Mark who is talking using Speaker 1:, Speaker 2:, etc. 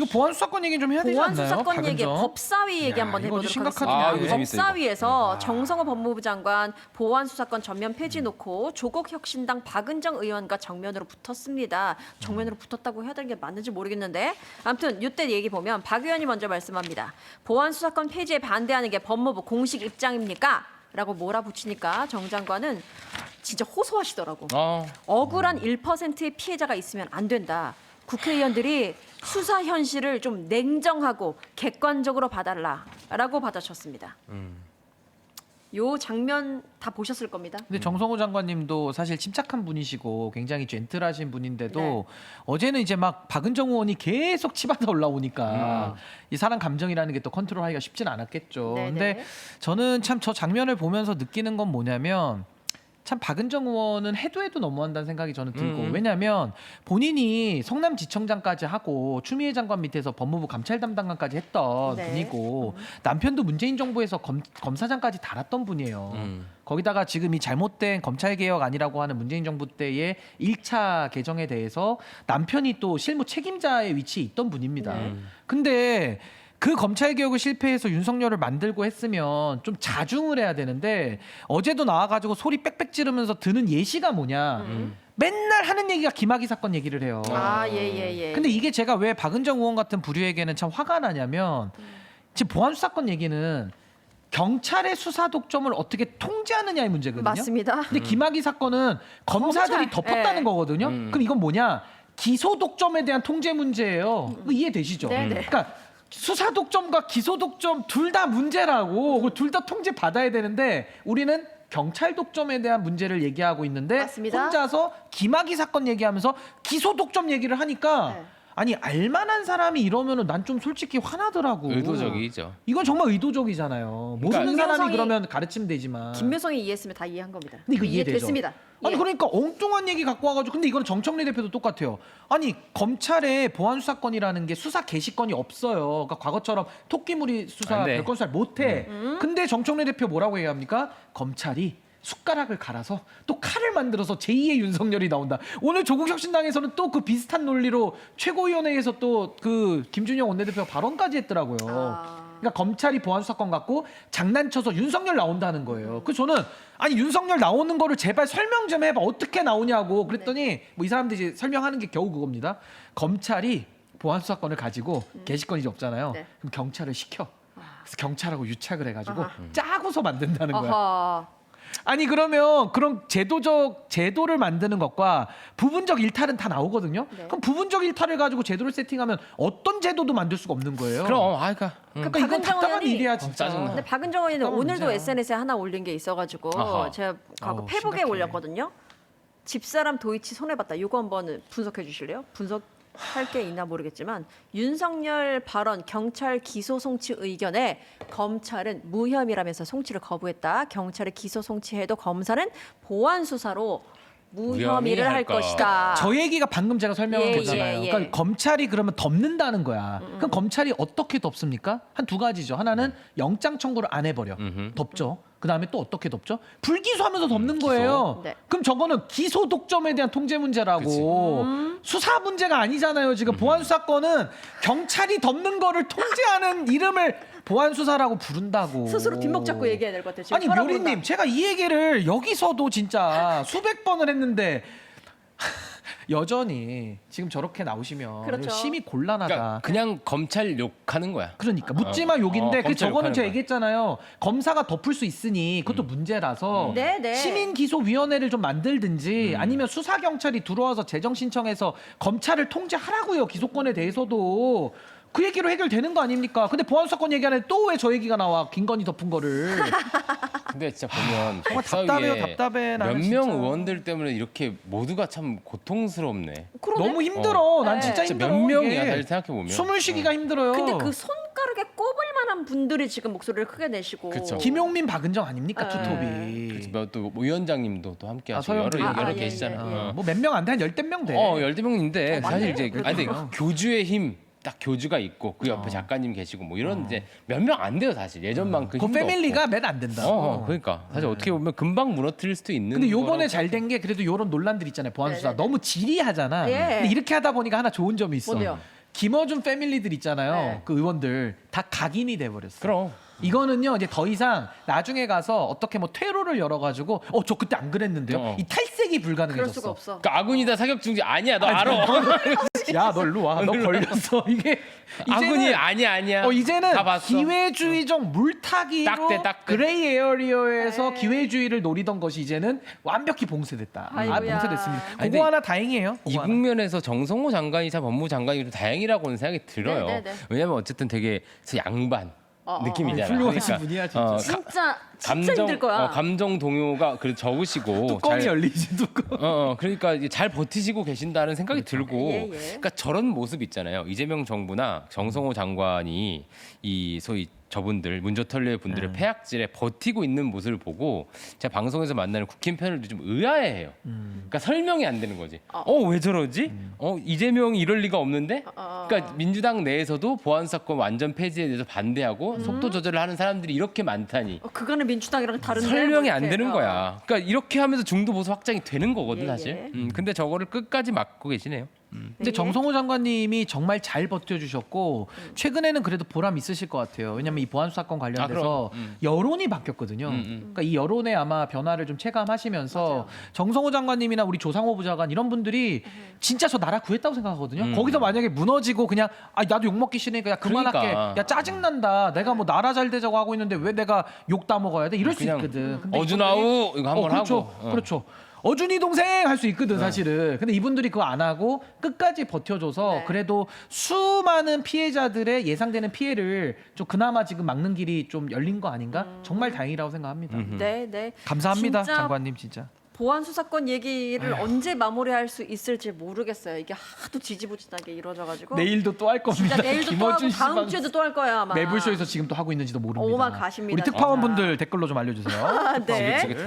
Speaker 1: 이거 보안 수사권 얘기 좀 해야 되지
Speaker 2: 보안
Speaker 1: 않나요?
Speaker 2: 수사권 얘기,
Speaker 1: 박은정?
Speaker 2: 법사위 얘기
Speaker 1: 야,
Speaker 2: 한번
Speaker 1: 이거
Speaker 2: 해보도록
Speaker 1: 심각하다.
Speaker 2: 하겠습니다.
Speaker 3: 아, 이거 재밌다,
Speaker 2: 법사위에서 정성호 법무부 장관 보안 수사권 전면 폐지 놓고 조국 혁신당 박은정 의원과 정면으로 붙었습니다. 정면으로 붙었다고 해야 되는 게 맞는지 모르겠는데 아무튼 이때 얘기 보면 박 의원이 먼저 말씀합니다. 보안 수사권 폐지에 반대하는 게 법무부 공식 입장입니까? 라고 몰아붙이니까 정 장관은 진짜 호소하시더라고. 억울한 1%의 피해자가 있으면 안 된다. 국회의원들이 수사 현실을 좀 냉정하고 객관적으로 봐달라라고 받아쳤습니다. 요 장면 다 보셨을 겁니다.
Speaker 1: 근데 정성호 장관님도 사실 침착한 분이시고 굉장히 젠틀하신 분인데도
Speaker 2: 네.
Speaker 1: 어제는 이제 막 박은정 의원이 계속 치받아 올라오니까 이 사람 감정이라는 게 또 컨트롤하기가 쉽지는 않았겠죠.
Speaker 2: 네네.
Speaker 1: 근데 저는 참 저 장면을 보면서 느끼는 건 뭐냐면 참 박은정 의원은 해도 너무한다는 생각이 저는 들고 왜냐하면 본인이 성남지청장까지 하고 추미애 장관 밑에서 법무부 감찰 담당관까지 했던
Speaker 2: 네.
Speaker 1: 분이고 남편도 문재인 정부에서 검사장까지 달았던 분이에요. 거기다가 지금 이 잘못된 검찰개혁 아니라고 하는 문재인 정부 때의 1차 개정에 대해서 남편이 또 실무 책임자의 위치에 있던 분입니다. 근데 그 검찰개혁을 실패해서 윤석열을 만들고 했으면 좀 자중을 해야 되는데 어제도 나와가지고 소리 빽빽 지르면서 드는 예시가 뭐냐. 맨날 하는 얘기가 김학의 사건 얘기를 해요.
Speaker 2: 예.
Speaker 1: 근데 이게 제가 왜 박은정 의원 같은 부류에게는 참 화가 나냐면 지금 보안 수사권 얘기는 경찰의 수사 독점을 어떻게 통제하느냐의 문제거든요.
Speaker 2: 맞습니다.
Speaker 1: 근데 김학의 사건은 검사들이
Speaker 2: 검찰,
Speaker 1: 덮었다는
Speaker 2: 예.
Speaker 1: 거거든요. 그럼 이건 뭐냐? 기소 독점에 대한 통제 문제예요. 이거 이해되시죠?
Speaker 2: 네네.
Speaker 1: 그러니까 수사 독점과 기소 독점 둘 다 문제라고 둘 다 통제 받아야 되는데 우리는 경찰 독점에 대한 문제를 얘기하고 있는데
Speaker 2: 맞습니다.
Speaker 1: 혼자서 김학의 사건 얘기하면서 기소 독점 얘기를 하니까
Speaker 2: 네.
Speaker 1: 아니 알만한 사람이 이러면은 난 좀 솔직히 화나더라고.
Speaker 3: 의도적이죠.
Speaker 1: 이건 정말 의도적이잖아요. 모르는 사람이
Speaker 2: 김여성이-
Speaker 1: 그러면 가르치면 되지만.
Speaker 2: 김묘성이 이해했으면 다 이해한 겁니다.
Speaker 1: 근데 이거 이해되죠?
Speaker 2: 이해됐습니다.
Speaker 1: 아니
Speaker 2: 예.
Speaker 1: 그러니까 엉뚱한 얘기 갖고 와가지고 근데 이거는 정청래 대표도 똑같아요. 아니 검찰에 보안 수사권이라는 게 수사 개시권이 없어요. 그러니까 과거처럼 토끼무리 수사
Speaker 3: 안 돼.
Speaker 1: 별건 수사 못해. 근데 정청래 대표 뭐라고 얘기합니까? 검찰이 숟가락을 갈아서 또 칼을 만들어서 제2의 윤석열이 나온다. 오늘 조국 혁신당에서는 또 그 비슷한 논리로 최고위원회에서 또 그 김준영 원내대표가 발언까지 했더라고요. 그러니까 검찰이 보안 수사권 갖고 장난쳐서 윤석열 나온다는 거예요. 그래서 저는 아니 윤석열 나오는 거를 제발 설명 좀 해봐. 어떻게 나오냐고 그랬더니 뭐 이 사람들이 이제 설명하는 게 겨우 그겁니다. 검찰이 보안 수사권을 가지고 개시권이 이제 없잖아요.
Speaker 2: 네.
Speaker 1: 그럼 경찰을 시켜. 그래서 경찰하고 유착을 해가지고
Speaker 2: 아하.
Speaker 1: 짜고서 만든다는 거야.
Speaker 2: 어허.
Speaker 1: 아니 그러면 그런 제도를 만드는 것과 부분적 일탈은 다 나오거든요.
Speaker 2: 네.
Speaker 1: 그럼 부분적 일탈을 가지고 제도를 세팅하면 어떤 제도도 만들 수가 없는 거예요.
Speaker 3: 그럼 그러니까
Speaker 1: 그러니까 이건
Speaker 2: 박은정
Speaker 1: 답답한
Speaker 2: 의원이-
Speaker 1: 일이야 진짜.
Speaker 3: 짜증나.
Speaker 2: 근데 박은정 의원은
Speaker 1: 답답한
Speaker 2: 오늘도
Speaker 1: 문제야.
Speaker 2: SNS에 하나 올린 게 있어가지고
Speaker 3: 아하.
Speaker 2: 제가 과거 페북에
Speaker 1: 심각해.
Speaker 2: 올렸거든요. 집사람 도이치 손해봤다. 이거 한번 분석해 주실래요? 분석할 게 있나 모르겠지만 윤석열 발언 경찰 기소 송치 의견에 검찰은 무혐의라면서 송치를 거부했다. 경찰이 기소 송치해도 검사는 보안 수사로 무혐의를 할
Speaker 3: 무혐의할까.
Speaker 2: 것이다.
Speaker 1: 저 얘기가 방금 제가 설명한
Speaker 2: 예,
Speaker 1: 거잖아요.
Speaker 2: 예, 예.
Speaker 1: 그러니까 검찰이 그러면 덮는다는 거야. 그럼 검찰이 어떻게 덮습니까? 한 두 가지죠. 하나는 영장 청구를 안 해버려. 덮죠. 그 다음에 또 어떻게 덮죠? 불기소하면서 덮는
Speaker 3: 기소.
Speaker 1: 거예요.
Speaker 2: 네.
Speaker 1: 그럼 저거는 기소 독점에 대한 통제 문제라고. 수사 문제가 아니잖아요. 지금 보안 수사권은 경찰이 덮는 거를 통제하는 이름을 보안 수사라고 부른다고.
Speaker 2: 스스로 뒷목 잡고 얘기해야 될 것 같아요. 지금
Speaker 1: 아니
Speaker 2: 혈압
Speaker 1: 묘리님
Speaker 2: 오른다.
Speaker 1: 제가 이 얘기를 여기서도 진짜 수백 번을 했는데 여전히 지금 저렇게 나오시면
Speaker 2: 그렇죠.
Speaker 1: 심히 곤란하다.
Speaker 3: 그러니까 그냥 검찰 욕하는 거야.
Speaker 1: 그러니까 묻지마 욕인데 그
Speaker 3: 검찰
Speaker 1: 저거는
Speaker 3: 욕하는
Speaker 1: 제가
Speaker 3: 거야.
Speaker 1: 얘기했잖아요. 검사가 덮을 수 있으니 그것도 문제라서
Speaker 2: 네, 네.
Speaker 1: 시민기소위원회를 좀 만들든지 아니면 수사경찰이 들어와서 재정 신청해서 검찰을 통제하라고요. 기소권에 대해서도. 그 얘기로 해결되는 거 아닙니까? 근데 보안수사권 얘기하는데 또 왜 저 얘기가 나와? 김건희 덮은 거를.
Speaker 3: 근데 진짜 보면
Speaker 1: 정말 답답해요.
Speaker 3: 법사위에
Speaker 1: 답답해. 나는
Speaker 3: 몇 명
Speaker 1: 진짜.
Speaker 3: 의원들 때문에 이렇게 모두가 참 고통스럽네.
Speaker 2: 그러네?
Speaker 1: 너무 힘들어. 난
Speaker 2: 네.
Speaker 1: 진짜
Speaker 3: 진짜
Speaker 1: 힘들어.
Speaker 3: 몇 명이야
Speaker 1: 이게.
Speaker 3: 사실 생각해 보면.
Speaker 1: 숨을 쉬기가 힘들어요.
Speaker 2: 근데 그 손가락에 꼽을 만한 분들이 지금 목소리를 크게 내시고.
Speaker 3: 그쵸.
Speaker 1: 김용민, 박은정 아닙니까?
Speaker 2: 네.
Speaker 1: 투톱이.
Speaker 3: 또 위원장님도 또 함께
Speaker 1: 아,
Speaker 3: 하시고 여러
Speaker 1: 서영도
Speaker 3: 여러
Speaker 2: 예,
Speaker 3: 계시잖아요.
Speaker 2: 예, 예.
Speaker 3: 어.
Speaker 1: 뭐 몇 명 안 돼. 한 열댓 명 돼.
Speaker 3: 열대 명인데 사실
Speaker 2: 맞네.
Speaker 3: 이제
Speaker 1: 그래도
Speaker 3: 근데
Speaker 1: 그래요.
Speaker 3: 교주의 힘. 딱 교주가 있고 그 옆에 작가님 계시고 뭐 이런 이제 몇 명 안 돼요 사실 예전만큼
Speaker 1: 그
Speaker 3: 힘도
Speaker 1: 패밀리가
Speaker 3: 없고.
Speaker 1: 맨 안 된다.
Speaker 3: 그러니까 사실 어떻게 보면 금방 무너뜨릴 수도 있는.
Speaker 1: 근데 요번에
Speaker 3: 거라고
Speaker 1: 잘 된 게 그래도 요런 논란들 있잖아요. 보안수사
Speaker 2: 네네네.
Speaker 1: 너무 지리하잖아.
Speaker 2: 예.
Speaker 1: 근데 이렇게 하다 보니까 하나 좋은 점이 있어.
Speaker 2: 뭔데요?
Speaker 1: 김어준 패밀리들 있잖아요.
Speaker 2: 네.
Speaker 1: 그 의원들 다 각인이 돼 버렸어.
Speaker 3: 그럼.
Speaker 1: 이거는요 이제 더 이상 나중에 가서 어떻게 뭐 퇴로를 열어가지고 저 그때 안 그랬는데요. 이 탈색이 불가능해졌어.
Speaker 2: 그럴 수가 없어.
Speaker 3: 그러니까 아군이다 사격 중지 아니야. 너 알아.
Speaker 1: 야, 너 일로 와. 너 걸렸어. 이게
Speaker 3: 아군이 아니야.
Speaker 1: 이제는
Speaker 3: 다 봤어.
Speaker 1: 기회주의적 물타기로
Speaker 3: 딱대.
Speaker 1: 그레이 에어리어에서
Speaker 2: 네.
Speaker 1: 기회주의를 노리던 것이 이제는 완벽히 봉쇄됐다.
Speaker 2: 아이고야.
Speaker 1: 봉쇄됐습니다.
Speaker 3: 아니,
Speaker 1: 그거 하나 다행이에요.
Speaker 3: 이
Speaker 1: 그거 하나.
Speaker 3: 국면에서 정성호 장관이자 법무부 장관이 좀 다행이라고는 생각이 들어요.
Speaker 2: 네네네.
Speaker 3: 왜냐면 어쨌든 되게 양반 느낌이잖아.
Speaker 1: 훌륭하신 분이야, 진짜.
Speaker 2: 진짜 힘들 거야.
Speaker 3: 감정 동요가 그래도 적으시고
Speaker 1: 뚜껑이 열리지, 뚜껑.
Speaker 3: 그러니까 이제 잘 버티시고 계신다는 생각이 들고
Speaker 2: 예.
Speaker 3: 그러니까 저런 모습 있잖아요. 이재명 정부나 정성호 장관이 이 소위 저분들 문조털레 분들의 폐악질에 버티고 있는 모습을 보고 제가 방송에서 만나는 국힘 패널도 좀 의아해해요. 그러니까 설명이 안 되는 거지. 왜 저러지? 이재명이 이럴 리가 없는데? 그러니까 민주당 내에서도 보안 사건 완전 폐지에 대해서 반대하고 속도 조절을 하는 사람들이 이렇게 많다니.
Speaker 2: 그거는 민주당이랑 다른데
Speaker 3: 설명이
Speaker 2: 뭐
Speaker 3: 안
Speaker 2: 이렇게.
Speaker 3: 되는 거야. 그러니까 이렇게 하면서 중도 보수 확장이 되는 거거든
Speaker 2: 예,
Speaker 3: 사실.
Speaker 2: 예.
Speaker 3: 근데 저거를 끝까지 막고 계시네요.
Speaker 1: 근데 정성호 장관님이 정말 잘 버텨주셨고 최근에는 그래도 보람 있으실 것 같아요. 왜냐하면 이 보안 수사건 관련돼서 여론이 바뀌었거든요. 그러니까 이 여론의 아마 변화를 좀 체감하시면서
Speaker 2: 맞아요.
Speaker 1: 정성호 장관님이나 우리 조상호 부장관 이런 분들이 진짜 저 나라 구했다고 생각하거든요. 거기서 만약에 무너지고 그냥 나도 욕 먹기 싫으니까 야 그만할게.
Speaker 3: 그러니까.
Speaker 1: 야 짜증난다. 내가 뭐 나라 잘 되자고 하고 있는데 왜 내가 욕 다 먹어야 돼? 이럴 수
Speaker 3: 그냥
Speaker 1: 있거든. 근데
Speaker 3: 어준아우 이거 한번
Speaker 1: 그렇죠.
Speaker 3: 하고.
Speaker 1: 그렇죠. 어준이 동생 할 수 있거든 사실은. 근데 이분들이 그거 안 하고 끝까지 버텨줘서
Speaker 2: 네.
Speaker 1: 그래도 수많은 피해자들의 예상되는 피해를 좀 그나마 지금 막는 길이 좀 열린 거 아닌가? 정말 다행이라고 생각합니다.
Speaker 2: 네.
Speaker 1: 감사합니다,
Speaker 2: 진짜
Speaker 1: 장관님 진짜.
Speaker 2: 보안 수사권 얘기를 언제 마무리할 수 있을지 모르겠어요. 이게 하도 지지부진하게 이루어져가지고.
Speaker 1: 내일도 또 할 겁니다.
Speaker 2: 진짜 내일도 또 하고
Speaker 1: 김어준 씨
Speaker 2: 다음 주에도 또 할 거야 아마.
Speaker 1: 매불쇼에서 지금 또 하고 있는지도 모릅니다.
Speaker 2: 오만 가십니다,
Speaker 1: 우리 특파원
Speaker 2: 진짜.
Speaker 1: 분들 댓글로 좀 알려주세요.
Speaker 2: 네.
Speaker 3: 지긋지긋